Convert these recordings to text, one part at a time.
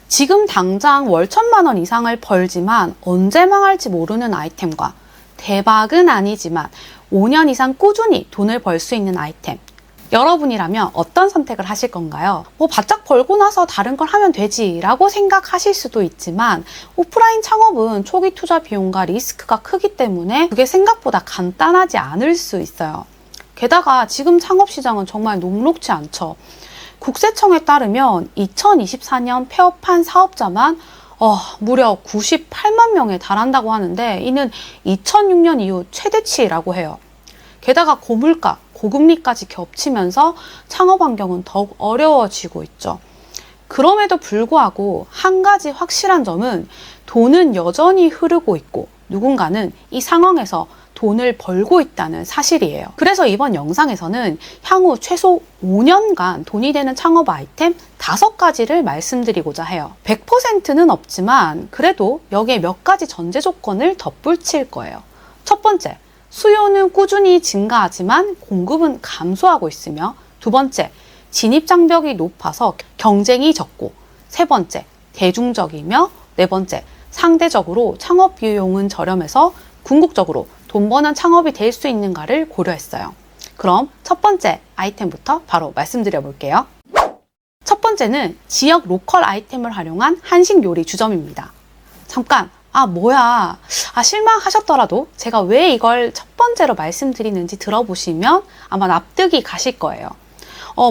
지금 당장 월 1,000만 원 이상을 벌지만 언제 망할지 모르는 아이템과 대박은 아니지만 5년 이상 꾸준히 돈을 벌 수 있는 아이템. 여러분이라면 어떤 선택을 하실 건가요? 바짝 벌고 나서 다른 걸 하면 되지 라고 생각하실 수도 있지만 오프라인 창업은 초기 투자 비용과 리스크가 크기 때문에 그게 생각보다 간단하지 않을 수 있어요. 게다가 지금 창업시장은 정말 녹록지 않죠. 국세청에 따르면 2024년 폐업한 사업자만 무려 98만 명에 달한다고 하는데 이는 2006년 이후 최대치라고 해요. 게다가 고물가, 고금리까지 겹치면서 창업 환경은 더욱 어려워지고 있죠. 그럼에도 불구하고 한 가지 확실한 점은 돈은 여전히 흐르고 있고 누군가는 이 상황에서 돈을 벌고 있다는 사실이에요. 그래서 이번 영상에서는 향후 최소 5년간 돈이 되는 창업 아이템 5가지를 말씀드리고자 해요. 100%는 없지만 그래도 여기에 몇 가지 전제 조건을 덧붙일 거예요. 첫 번째, 수요는 꾸준히 증가하지만 공급은 감소하고 있으며, 두 번째, 진입 장벽이 높아서 경쟁이 적고, 세 번째, 대중적이며, 네 번째, 상대적으로 창업 비용은 저렴해서 궁극적으로 돈 버는 창업이 될 수 있는가를 고려했어요. 그럼 첫 번째 아이템부터 바로 말씀드려 볼게요. 첫 번째는 지역 로컬 아이템을 활용한 한식 요리 주점입니다. 잠깐, 실망하셨더라도 제가 왜 이걸 첫 번째로 말씀드리는지 들어보시면 아마 납득이 가실 거예요.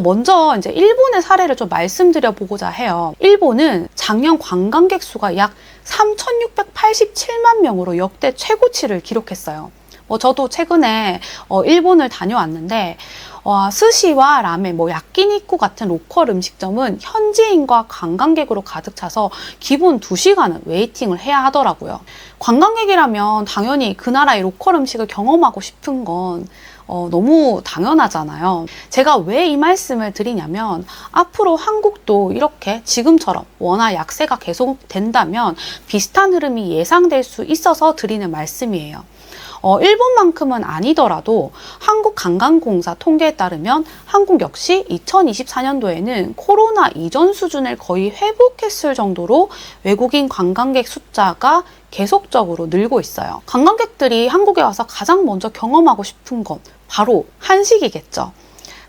먼저 이제 일본의 사례를 좀 말씀드려 보고자 해요. 일본은 작년 관광객 수가 약 3,687만 명으로 역대 최고치를 기록했어요. 저도 최근에 일본을 다녀왔는데 스시와 라멘, 야끼니쿠 같은 로컬 음식점은 현지인과 관광객으로 가득 차서 기본 2시간은 웨이팅을 해야 하더라고요. 관광객이라면 당연히 그 나라의 로컬 음식을 경험하고 싶은 건 너무 당연하잖아요. 제가 왜 이 말씀을 드리냐면 앞으로 한국도 이렇게 지금처럼 원화 약세가 계속된다면 비슷한 흐름이 예상될 수 있어서 드리는 말씀이에요. 일본만큼은 아니더라도 한국관광공사 통계에 따르면 한국 역시 2024년도에는 코로나 이전 수준을 거의 회복했을 정도로 외국인 관광객 숫자가 계속적으로 늘고 있어요. 관광객들이 한국에 와서 가장 먼저 경험하고 싶은 건 바로 한식이겠죠.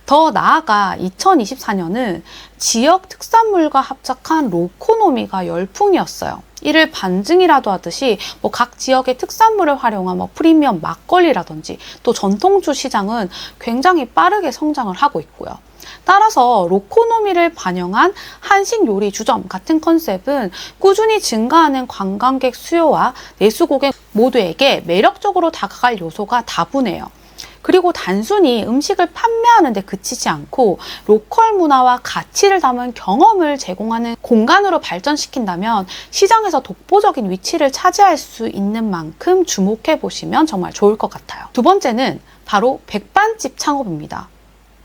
더 나아가 2024년은 지역 특산물과 합작한 로코노미가 열풍이었어요. 이를 반증이라도 하듯이 각 지역의 특산물을 활용한 프리미엄 막걸리라든지 또 전통주 시장은 굉장히 빠르게 성장을 하고 있고요. 따라서 로코노미를 반영한 한식 요리 주점 같은 컨셉은 꾸준히 증가하는 관광객 수요와 내수 고객 모두에게 매력적으로 다가갈 요소가 다분해요. 그리고 단순히 음식을 판매하는 데 그치지 않고 로컬 문화와 가치를 담은 경험을 제공하는 공간으로 발전시킨다면 시장에서 독보적인 위치를 차지할 수 있는 만큼 주목해 보시면 정말 좋을 것 같아요. 두 번째는 바로 백반집 창업입니다.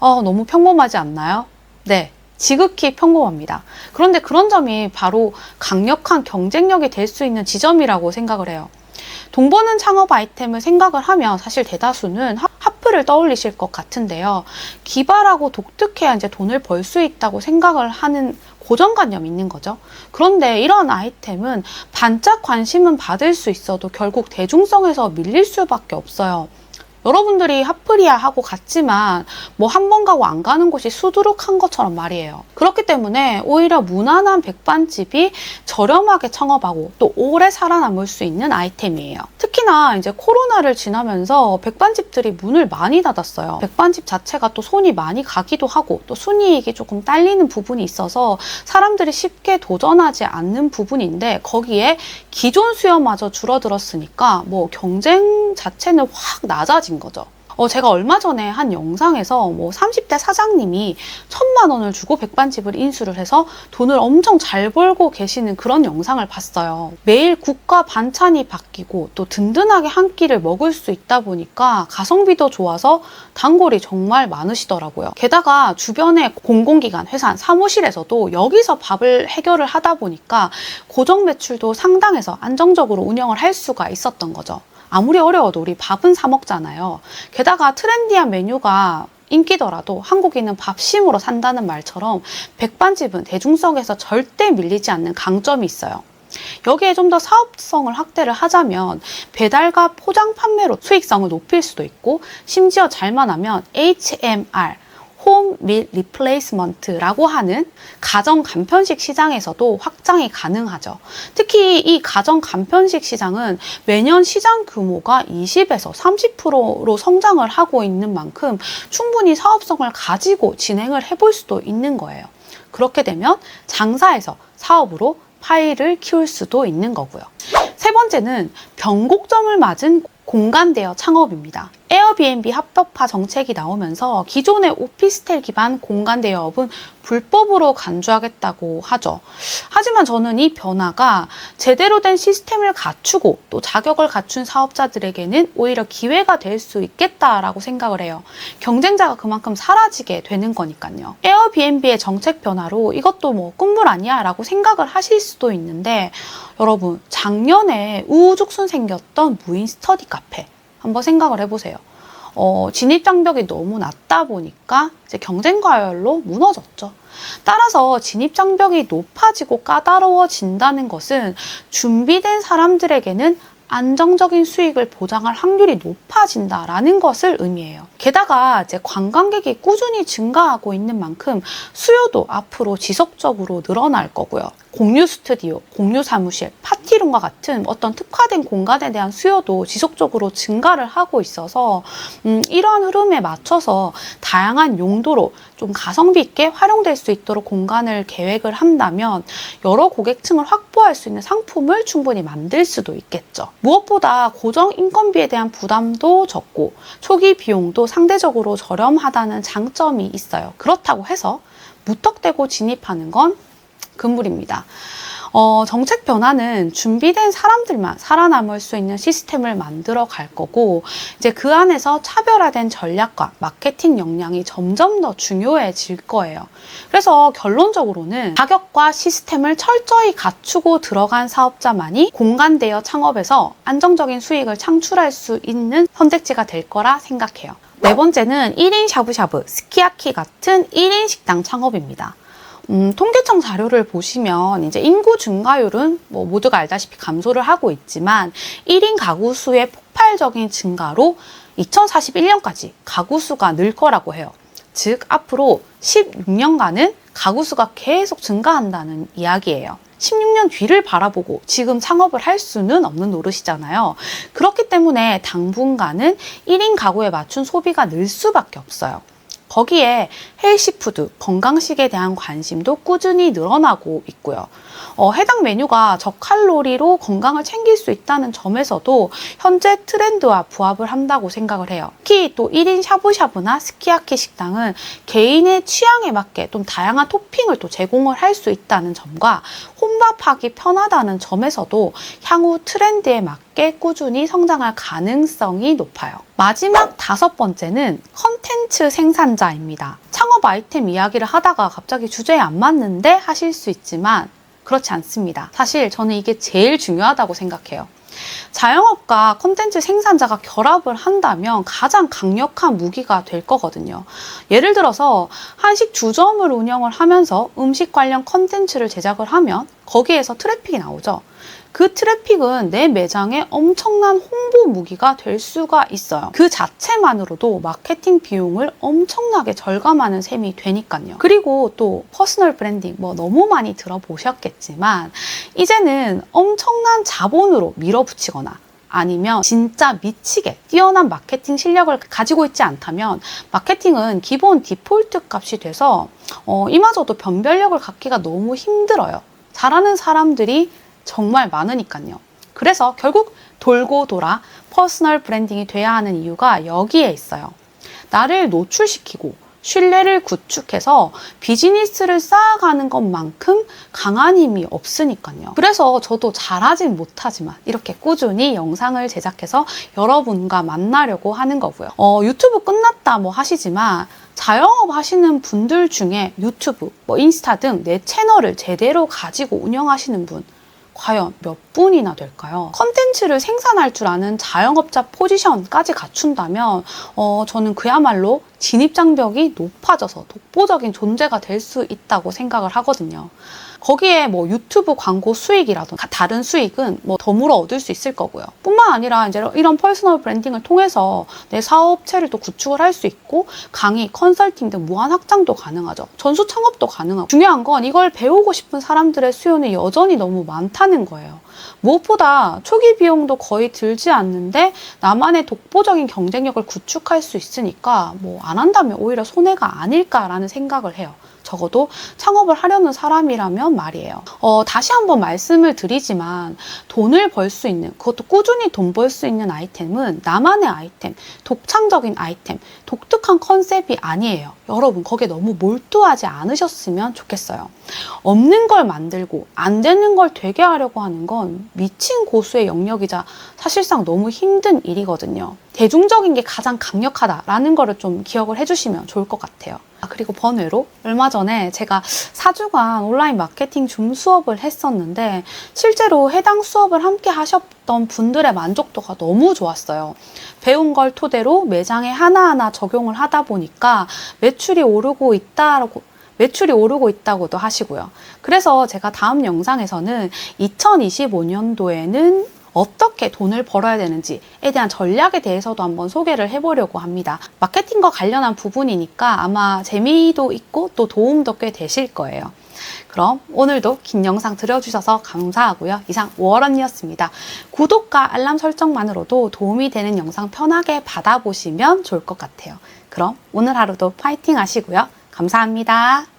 너무 평범하지 않나요? 네. 지극히 평범합니다. 그런데 그런 점이 바로 강력한 경쟁력이 될 수 있는 지점이라고 생각을 해요. 돈 버는 창업 아이템을 생각을 하면 사실 대다수는 하프를 떠올리실 것 같은데요. 기발하고 독특해야 이제 돈을 벌 수 있다고 생각을 하는 고정관념이 있는 거죠. 그런데 이런 아이템은 반짝 관심은 받을 수 있어도 결국 대중성에서 밀릴 수밖에 없어요. 여러분들이 핫플이야 하고 갔지만 한 번 가고 안 가는 곳이 수두룩한 것처럼 말이에요. 그렇기 때문에 오히려 무난한 백반집이 저렴하게 창업하고 또 오래 살아남을 수 있는 아이템이에요. 특히나 이제 코로나를 지나면서 백반집들이 문을 많이 닫았어요. 백반집 자체가 또 손이 많이 가기도 하고 또 순이익이 조금 딸리는 부분이 있어서 사람들이 쉽게 도전하지 않는 부분인데 거기에 기존 수요마저 줄어들었으니까 경쟁 자체는 확 낮아진 거죠. 제가 얼마 전에 한 영상에서 30대 사장님이 1,000만 원을 주고 백반집을 인수를 해서 돈을 엄청 잘 벌고 계시는 그런 영상을 봤어요. 매일 국과 반찬이 바뀌고 또 든든하게 한 끼를 먹을 수 있다 보니까 가성비도 좋아서 단골이 정말 많으시더라고요. 게다가 주변에 공공기관, 회사, 사무실에서도 여기서 밥을 해결을 하다 보니까 고정 매출도 상당해서 안정적으로 운영을 할 수가 있었던 거죠. 아무리 어려워도 우리 밥은 사 먹잖아요. 게다가 트렌디한 메뉴가 인기더라도 한국인은 밥심으로 산다는 말처럼 백반집은 대중성에서 절대 밀리지 않는 강점이 있어요. 여기에 좀 더 사업성을 확대를 하자면 배달과 포장 판매로 수익성을 높일 수도 있고, 심지어 잘만 하면 HMR, 홈 밀 리플레이스먼트라고 하는 가정 간편식 시장에서도 확장이 가능하죠. 특히 이 가정 간편식 시장은 매년 시장 규모가 20에서 30%로 성장을 하고 있는 만큼 충분히 사업성을 가지고 진행을 해볼 수도 있는 거예요. 그렇게 되면 장사에서 사업으로 파일을 키울 수도 있는 거고요. 세 번째는 변곡점을 맞은 공간 대여 창업입니다. 에어비앤비 합법화 정책이 나오면서 기존의 오피스텔 기반 공간 대여업은 불법으로 간주하겠다고 하죠. 하지만 저는 이 변화가 제대로 된 시스템을 갖추고 또 자격을 갖춘 사업자들에게는 오히려 기회가 될 수 있겠다라고 생각을 해요. 경쟁자가 그만큼 사라지게 되는 거니까요. 에어비앤비의 정책 변화로 이것도 뭐 꿈물 아니야 라고 생각을 하실 수도 있는데, 여러분 작년에 우후죽순 생겼던 무인 스터디 카페 한번 생각을 해보세요. 진입장벽이 너무 낮다 보니까 이제 경쟁 과열로 무너졌죠. 따라서 진입장벽이 높아지고 까다로워진다는 것은 준비된 사람들에게는 안정적인 수익을 보장할 확률이 높아진다라는 것을 의미해요. 게다가 이제 관광객이 꾸준히 증가하고 있는 만큼 수요도 앞으로 지속적으로 늘어날 거고요. 공유 스튜디오, 공유 사무실, 파티룸과 같은 어떤 특화된 공간에 대한 수요도 지속적으로 증가를 하고 있어서 이러한 흐름에 맞춰서 다양한 용도로 좀 가성비 있게 활용될 수 있도록 공간을 계획을 한다면 여러 고객층을 확보할 수 있는 상품을 충분히 만들 수도 있겠죠. 무엇보다 고정 인건비에 대한 부담도 적고 초기 비용도 상대적으로 저렴하다는 장점이 있어요. 그렇다고 해서 무턱대고 진입하는 건 금물입니다. 정책 변화는 준비된 사람들만 살아남을 수 있는 시스템을 만들어 갈 거고, 이제 그 안에서 차별화된 전략과 마케팅 역량이 점점 더 중요해질 거예요. 그래서 결론적으로는 가격과 시스템을 철저히 갖추고 들어간 사업자만이 공간 대여 창업에서 안정적인 수익을 창출할 수 있는 선택지가 될 거라 생각해요. 네 번째는 1인 샤브샤브, 스키야키 같은 1인 식당 창업입니다. 통계청 자료를 보시면 이제 인구 증가율은 뭐 모두가 알다시피 감소를 하고 있지만 1인 가구 수의 폭발적인 증가로 2041년까지 가구 수가 늘 거라고 해요. 즉 앞으로 16년간은 가구 수가 계속 증가한다는 이야기예요. 16년 뒤를 바라보고 지금 창업을 할 수는 없는 노릇이잖아요. 그렇기 때문에 당분간은 1인 가구에 맞춘 소비가 늘 수밖에 없어요. 거기에 헬시푸드, 건강식에 대한 관심도 꾸준히 늘어나고 있고요. 해당 메뉴가 저칼로리로 건강을 챙길 수 있다는 점에서도 현재 트렌드와 부합을 한다고 생각을 해요. 특히 또 1인 샤브샤브나 스키야키 식당은 개인의 취향에 맞게 좀 다양한 토핑을 또 제공을 할 수 있다는 점과 혼밥하기 편하다는 점에서도 향후 트렌드에 맞게 꾸준히 성장할 가능성이 높아요. 마지막 5번째는 컨텐츠 생산자입니다. 창업 아이템 이야기를 하다가 갑자기 주제에 안 맞는데 하실 수 있지만 그렇지 않습니다. 사실 저는 이게 제일 중요하다고 생각해요. 자영업과 콘텐츠 생산자가 결합을 한다면 가장 강력한 무기가 될 거거든요. 예를 들어서 한식 주점을 운영을 하면서 음식 관련 콘텐츠를 제작을 하면 거기에서 트래픽이 나오죠. 그 트래픽은 내 매장에 엄청난 홍보 무기가 될 수가 있어요. 그 자체만으로도 마케팅 비용을 엄청나게 절감하는 셈이 되니까요. 그리고 또 퍼스널 브랜딩 뭐 너무 많이 들어보셨겠지만 이제는 엄청난 자본으로 밀어붙이거나 아니면 진짜 미치게 뛰어난 마케팅 실력을 가지고 있지 않다면 마케팅은 기본 디폴트 값이 돼서 이마저도 변별력을 갖기가 너무 힘들어요. 잘하는 사람들이 정말 많으니까요. 그래서 결국 돌고 돌아 퍼스널 브랜딩이 돼야 하는 이유가 여기에 있어요. 나를 노출시키고 신뢰를 구축해서 비즈니스를 쌓아가는 것만큼 강한 힘이 없으니까요. 그래서 저도 잘하진 못하지만 이렇게 꾸준히 영상을 제작해서 여러분과 만나려고 하는 거고요. 유튜브 끝났다 뭐 하시지만 자영업 하시는 분들 중에 유튜브, 인스타 등 내 채널을 제대로 가지고 운영하시는 분 과연 몇 분이나 될까요? 컨텐츠를 생산할 줄 아는 자영업자 포지션까지 갖춘다면 저는 그야말로 진입장벽이 높아져서 독보적인 존재가 될 수 있다고 생각을 하거든요. 거기에 뭐 유튜브 광고 수익이라든가 다른 수익은 뭐 덤으로 얻을 수 있을 거고요. 뿐만 아니라 이제 이런 퍼스널 브랜딩을 통해서 내 사업체를 또 구축을 할 수 있고 강의, 컨설팅 등 무한 확장도 가능하죠. 전수 창업도 가능하고 중요한 건 이걸 배우고 싶은 사람들의 수요는 여전히 너무 많다는 거예요. 무엇보다 초기 비용도 거의 들지 않는데 나만의 독보적인 경쟁력을 구축할 수 있으니까 뭐 안 한다면 오히려 손해가 아닐까라는 생각을 해요. 적어도 창업을 하려는 사람이라면 말이에요. 다시 한번 말씀을 드리지만 돈을 벌 수 있는, 그것도 꾸준히 돈 벌 수 있는 아이템은 나만의 아이템, 독창적인 아이템, 독특한 컨셉이 아니에요. 여러분 거기에 너무 몰두하지 않으셨으면 좋겠어요. 없는 걸 만들고 안 되는 걸 되게 하려고 하는 건 미친 고수의 영역이자 사실상 너무 힘든 일이거든요. 대중적인 게 가장 강력하다라는 거를 좀 기억을 해주시면 좋을 것 같아요. 그리고 번외로 얼마 전에 제가 4주간 온라인 마케팅 줌 수업을 했었는데 실제로 해당 수업을 함께 하셨던 분들의 만족도가 너무 좋았어요. 배운 걸 토대로 매장에 하나하나 적용을 하다 보니까 매출이 오르고 있다고도 하시고요. 그래서 제가 다음 영상에서는 2025년도에는 어떻게 돈을 벌어야 되는지에 대한 전략에 대해서도 한번 소개를 해보려고 합니다. 마케팅과 관련한 부분이니까 아마 재미도 있고 또 도움도 꽤 되실 거예요. 그럼 오늘도 긴 영상 들어주셔서 감사하고요. 이상 워런이었습니다. 구독과 알람 설정만으로도 도움이 되는 영상 편하게 받아보시면 좋을 것 같아요. 그럼 오늘 하루도 파이팅 하시고요. 감사합니다.